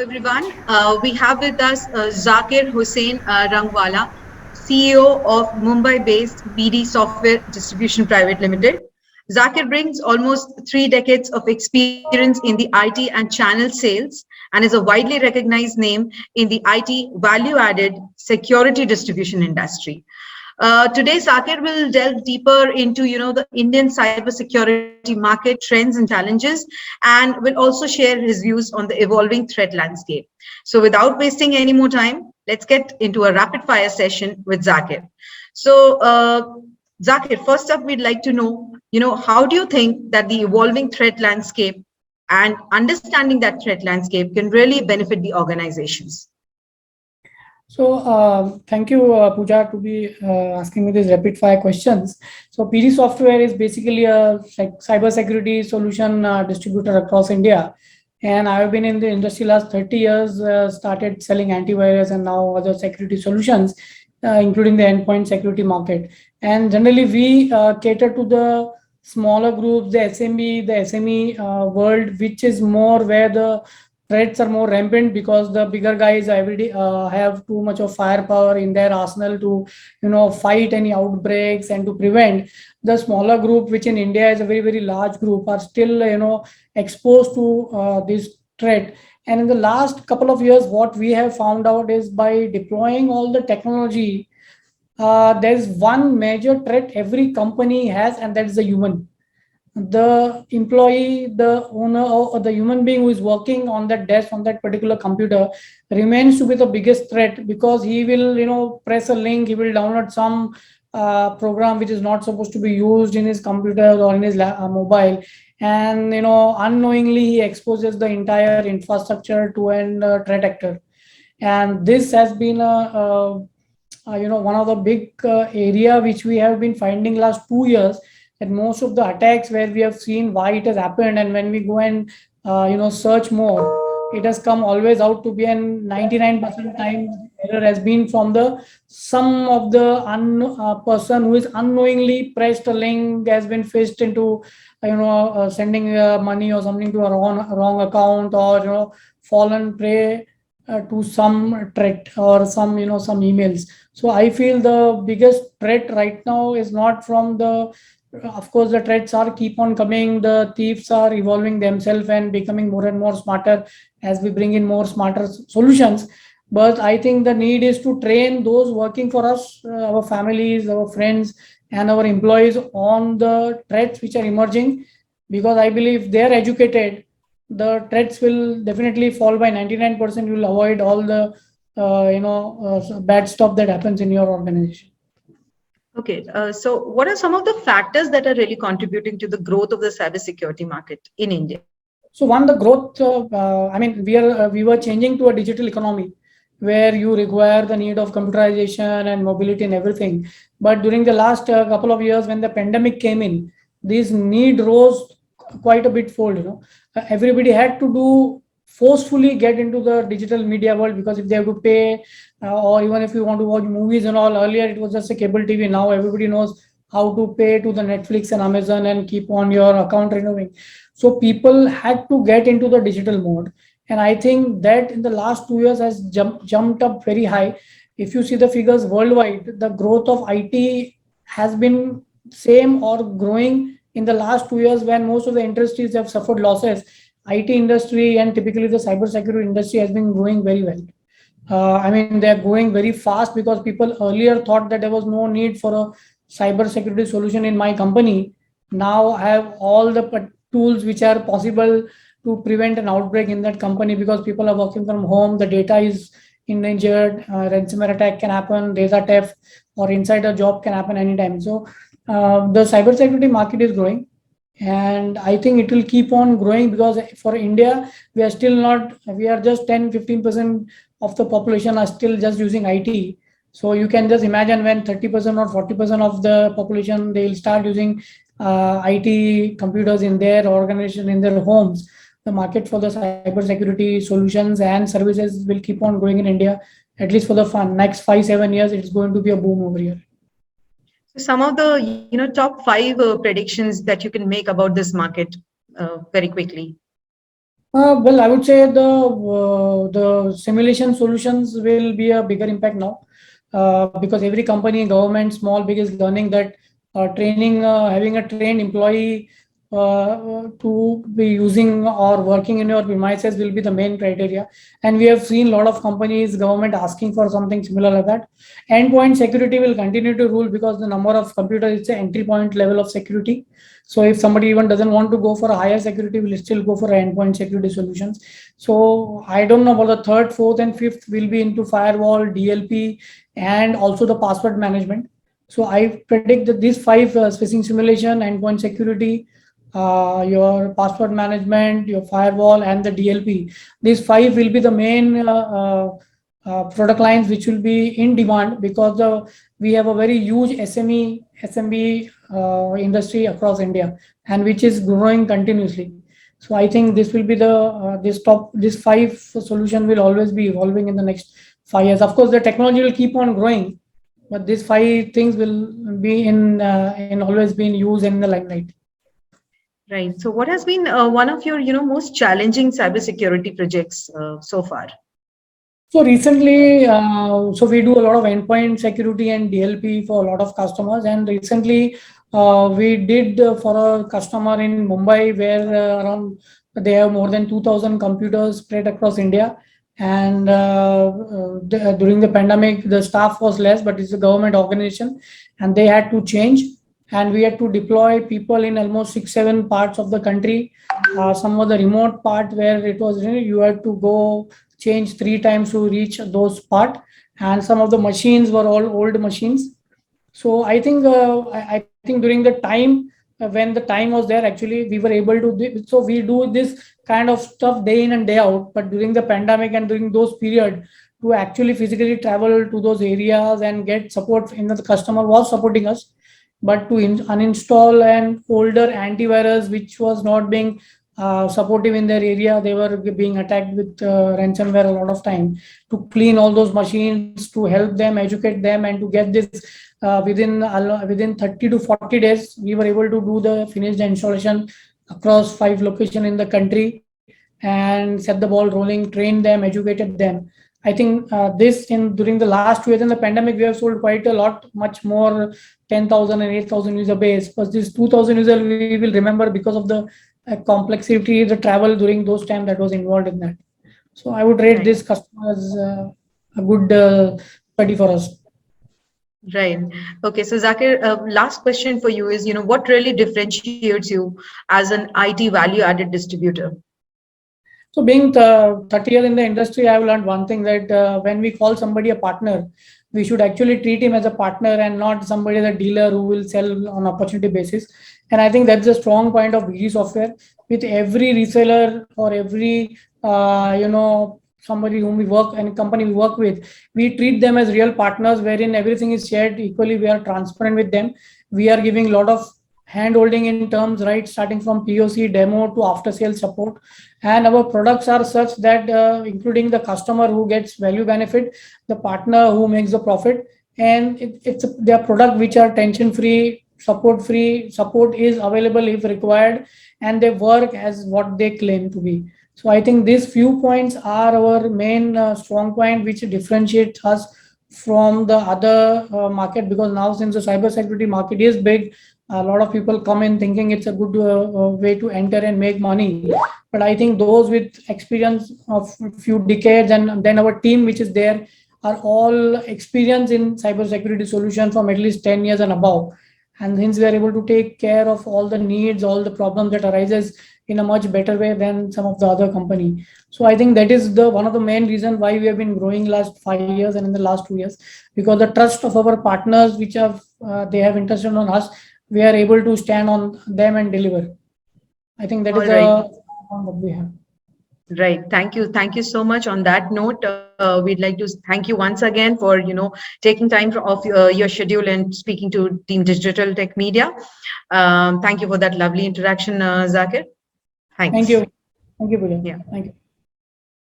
everyone. We have with us Zakir Hussain Rangwala, CEO of Mumbai-based BD Software Distribution Private Limited. Zakir brings almost 3 decades of experience in the IT and channel sales and is a widely recognized name in the IT value-added security distribution industry. Today, Zakir will delve deeper into, the Indian cybersecurity market trends and challenges, and will also share his views on the evolving threat landscape. So, without wasting any more time, let's get into a rapid fire session with Zakir. So, Zakir, first up, we'd like to know, how do you think that the evolving threat landscape and understanding that threat landscape can really benefit the organizations? So thank you, Pooja, to be asking me these rapid fire questions. So PD Software is basically a cybersecurity solution distributor across India. And I've been in the industry last 30 years, started selling antivirus and now other security solutions, including the endpoint security market. And generally, we cater to the smaller groups, the SME world, which is more where the threats are more rampant because the bigger guys every have too much of firepower in their arsenal to fight any outbreaks and to prevent. The smaller group, which in India is a very large group, are still exposed to this threat. And in the last couple of years, what we have found out is by deploying all the technology, there's one major threat every company has, and that is the human. The employee, the owner, or the human being who is working on that desk, on that particular computer, remains to be the biggest threat, because he will press a link, he will download some program which is not supposed to be used in his computer or in his mobile, and unknowingly he exposes the entire infrastructure to an threat actor. And this has been one of the big area which we have been finding last 2 years, that most of the attacks where we have seen why it has happened, and when we go and search more, it has come always out to be, and 99% times error has been from the some of the person who is unknowingly pressed a link, has been fished into sending money or something to a wrong account, or fallen prey to some threat or some emails. So I feel the biggest threat right now is not from the, of course the threats are keep on coming, the thieves are evolving themselves and becoming more and more smarter as we bring in more smarter solutions. But I think the need is to train those working for us, our families, our friends, and our employees on the threats which are emerging, because I believe they are educated, the threats will definitely fall by 99%. You will avoid all the bad stuff that happens in your organization. Okay, so what are some of the factors that are really contributing to the growth of the cybersecurity market in India? So one, the growth. We were changing to a digital economy where you require the need of computerization and mobility and everything. But during the last couple of years, when the pandemic came in, this need rose quite a bit fold. Everybody had to do forcefully get into the digital media world, because if they have to pay, or even if you want to watch movies and all, earlier it was just a cable TV. Now everybody knows how to pay to the Netflix and Amazon and keep on your account renewing. So people had to get into the digital mode. And I think that in the last 2 years has jumped up very high. If you see the figures worldwide, the growth of IT has been same or growing in the last 2 years, when most of the industries have suffered losses. IT industry and typically the cybersecurity industry has been growing very well. They're growing very fast, because people earlier thought that there was no need for a cybersecurity solution in my company. Now I have all the tools which are possible to prevent an outbreak in that company, because people are working from home, the data is endangered, ransomware attack can happen, data theft or insider job can happen anytime. So the cybersecurity market is growing, and I think it will keep on growing, because for India, we are just 10-15% of the population are still just using IT. So you can just imagine when 30% or 40% of the population, they'll start using IT computers in their organization, in their homes. The market for the cybersecurity solutions and services will keep on growing in India, at least for the next 5-7 years. It's going to be a boom over here. Some of the top 5 predictions that you can make about this market very quickly. Well, I would say the simulation solutions will be a bigger impact now, because every company, government, small, big, is learning that training, having a trained employee to be using or working in your premises will be the main criteria. And we have seen a lot of companies, government asking for something similar like that. Endpoint security will continue to rule because the number of computers is the entry point level of security. So if somebody even doesn't want to go for a higher security, will still go for endpoint security solutions. So I don't know about the third, fourth, and fifth will be into firewall, DLP, and also the password management. So I predict that these five, phishing simulation, endpoint security, your password management, your firewall, and the DLP. These five will be the main product lines which will be in demand, because we have a very huge SMB industry across India, and which is growing continuously. So I think this will be this five solution will always be evolving in the next 5 years. Of course, the technology will keep on growing, but these five things will be in always be in use and in the limelight. Right. So, what has been one of your, most challenging cybersecurity projects so far? So recently, so we do a lot of endpoint security and DLP for a lot of customers. And recently, we did for a customer in Mumbai where around they have more than 2,000 computers spread across India. And during the pandemic, the staff was less, but it's a government organization, and they had to change. And we had to deploy people in almost 6, 7 parts of the country. Some of the remote part where it was, you had to go change 3 times to reach those part, and some of the machines were all old machines. So I think I think during the time when the time was there, actually we were able to so we do this kind of stuff day in and day out. But during the pandemic and during those period, to actually physically travel to those areas and get support, the customer was supporting us, but to uninstall an older antivirus which was not being supportive in their area, they were being attacked with ransomware a lot of time. To clean all those machines, to help them, educate them, and to get this within 30 to 40 days, we were able to do the finished installation across 5 locations in the country, and set the ball rolling, trained them, educated them. I think this in during the last 2 years in the pandemic, we have sold quite a lot, much more, 10,000 and 8,000 user base. But this 2,000 user we will remember because of the complexity, the travel during those time that was involved in that. So I would rate Right. this customer as a good study for us. Right. Okay. So, Zakir, last question for you is, what really differentiates you as an IT value-added distributor? So being 30 years in the industry, I've learned one thing, that when we call somebody a partner, we should actually treat him as a partner and not somebody as a dealer who will sell on opportunity basis. And I think that's a strong point of BG software. With every reseller or every somebody whom we work and company we work with, we treat them as real partners, wherein everything is shared equally. We are transparent with them. We are giving a lot of hand holding in terms, right, starting from POC demo to after sales support. And our products are such that including the customer who gets value benefit, the partner who makes the profit, and it's their product which are tension free, support is available if required, and they work as what they claim to be. So I think these few points are our main strong point, which differentiates us from the other market. Because now, since the cybersecurity market is big, a lot of people come in thinking it's a good way to enter and make money. But I think those with experience of few decades, and then our team which is there, are all experienced in cybersecurity solution from at least 10 years and above. And hence we are able to take care of all the needs, all the problems that arises in a much better way than some of the other company. So I think that is the one of the main reason why we have been growing last 5 years and in the last 2 years, because the trust of our partners which have they have interested on us, we are able to stand on them and deliver. I think that All is right. a that we have. Right. Thank you. Thank you so much. On that note, we'd like to thank you once again for, taking time off your schedule and speaking to Team Digital Tech Media. Thank you for that lovely interaction, Zakir. Thank Thanks. you. Thank you, Pooja. Yeah. Thank you.